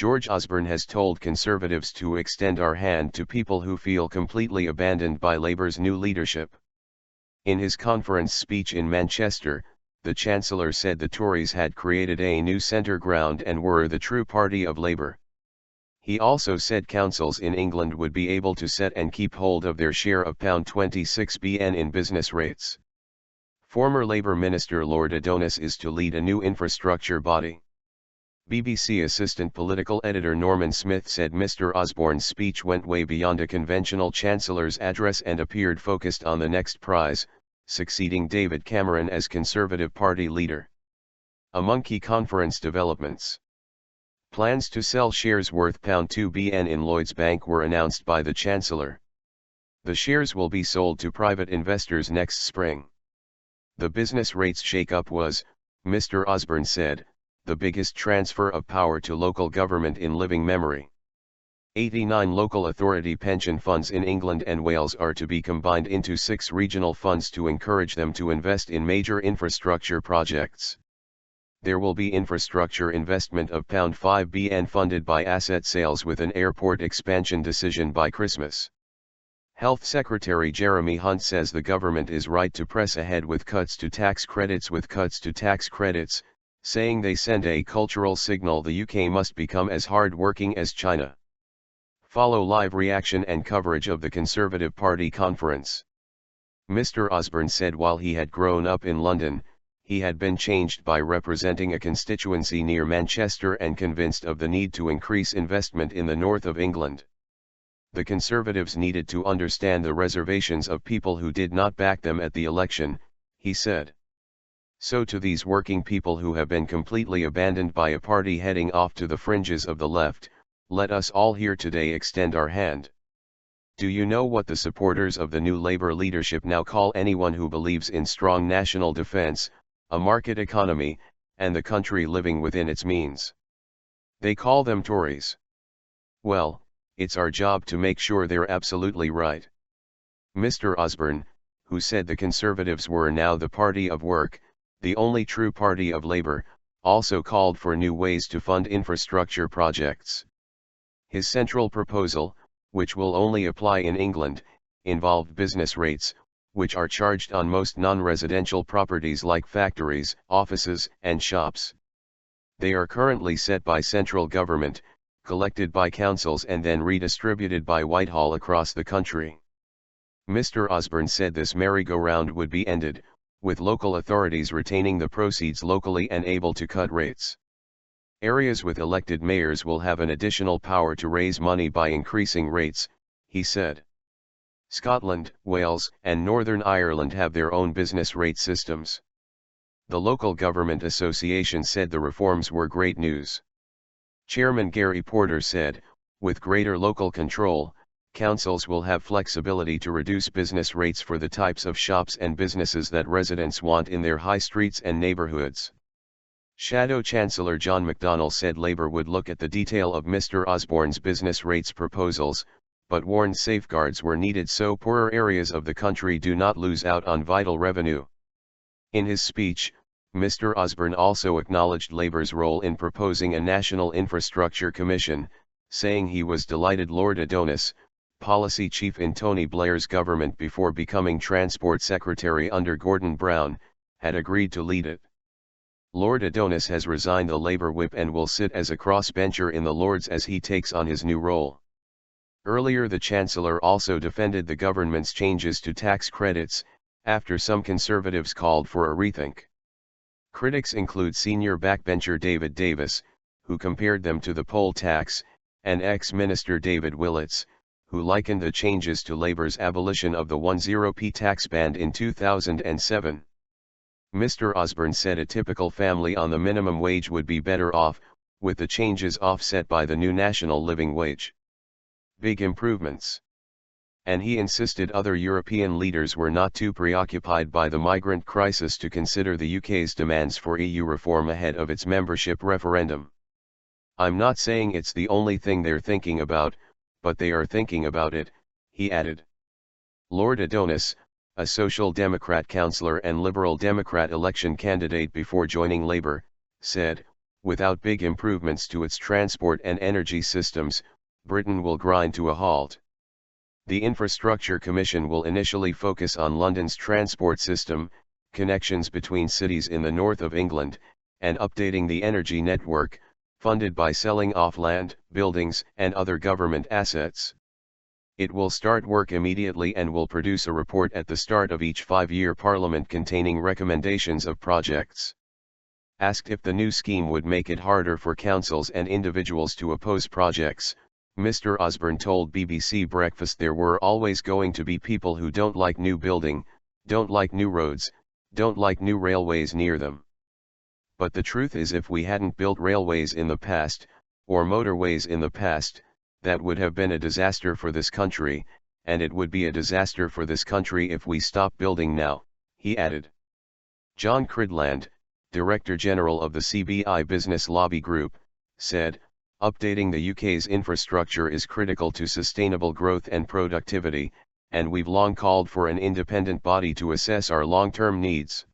George Osborne has told Conservatives to extend our hand to people who feel completely abandoned by Labour's new leadership. In his conference speech in Manchester, the Chancellor said the Tories had created a new centre ground and were the true party of Labour. He also said councils in England would be able to set and keep hold of their share of £26 billion in business rates. Former Labour Minister Lord Adonis is to lead a new infrastructure body. BBC assistant political editor Norman Smith said Mr Osborne's speech went way beyond a conventional Chancellor's address and appeared focused on the next prize, succeeding David Cameron as Conservative Party leader. Among key conference developments, plans to sell shares worth £2 billion in Lloyds Bank were announced by the Chancellor. The shares will be sold to private investors next spring. The business rates shake-up was, Mr Osborne said, the biggest transfer of power to local government in living memory. 89 local authority pension funds in England and Wales are to be combined into 6 regional funds to encourage them to invest in major infrastructure projects. There will be infrastructure investment of £5 billion funded by asset sales with an airport expansion decision by Christmas. Health Secretary Jeremy Hunt says the government is right to press ahead with cuts to tax credits, saying they send a cultural signal the UK must become as hard-working as China. Follow live reaction and coverage of the Conservative Party conference. Mr Osborne said while he had grown up in London, he had been changed by representing a constituency near Manchester and convinced of the need to increase investment in the north of England. The Conservatives needed to understand the reservations of people who did not back them at the election, he said. So to these working people who have been completely abandoned by a party heading off to the fringes of the left, let us all here today extend our hand. Do you know what the supporters of the new Labour leadership now call anyone who believes in strong national defence, a market economy, and the country living within its means? They call them Tories. Well, it's our job to make sure they're absolutely right. Mr Osborne, who said the Conservatives were now the party of work, the only true party of Labour, also called for new ways to fund infrastructure projects. His central proposal, which will only apply in England, involved business rates, which are charged on most non-residential properties like factories, offices, and shops. They are currently set by central government, collected by councils and then redistributed by Whitehall across the country. Mr Osborne said this merry-go-round would be ended, with local authorities retaining the proceeds locally and able to cut rates. Areas with elected mayors will have an additional power to raise money by increasing rates, he said. Scotland, Wales, and Northern Ireland have their own business rate systems. The Local Government Association said the reforms were great news. Chairman Gary Porter said, with greater local control, councils will have flexibility to reduce business rates for the types of shops and businesses that residents want in their high streets and neighbourhoods. Shadow Chancellor John McDonnell said Labour would look at the detail of Mr Osborne's business rates proposals, but warned safeguards were needed so poorer areas of the country do not lose out on vital revenue. In his speech, Mr Osborne also acknowledged Labour's role in proposing a National Infrastructure Commission, saying he was delighted Lord Adonis, policy chief in Tony Blair's government before becoming Transport Secretary under Gordon Brown, had agreed to lead it. Lord Adonis has resigned the Labour whip and will sit as a crossbencher in the Lords as he takes on his new role. Earlier the Chancellor also defended the government's changes to tax credits, after some Conservatives called for a rethink. Critics include senior backbencher David Davis, who compared them to the poll tax, and ex-Minister David Willetts, who likened the changes to Labour's abolition of the 10p tax band in 2007. Mr Osborne said a typical family on the minimum wage would be better off, with the changes offset by the new national living wage. Big improvements. And he insisted other European leaders were not too preoccupied by the migrant crisis to consider the UK's demands for EU reform ahead of its membership referendum. I'm not saying it's the only thing they're thinking about, but they are thinking about it, he added. Lord Adonis, a Social Democrat councillor and Liberal Democrat election candidate before joining Labour, said, without big improvements to its transport and energy systems, Britain will grind to a halt. The Infrastructure Commission will initially focus on London's transport system, connections between cities in the north of England, and updating the energy network, funded by selling off land, buildings, and other government assets. It will start work immediately and will produce a report at the start of each 5-year Parliament containing recommendations of projects. Asked if the new scheme would make it harder for councils and individuals to oppose projects, Mr Osborne told BBC Breakfast there were always going to be people who don't like new building, don't like new roads, don't like new railways near them. But the truth is, if we hadn't built railways in the past, or motorways in the past, that would have been a disaster for this country, and it would be a disaster for this country if we stop building now, he added. John Cridland, Director General of the CBI Business Lobby Group, said, "Updating the UK's infrastructure is critical to sustainable growth and productivity, and we've long called for an independent body to assess our long-term needs.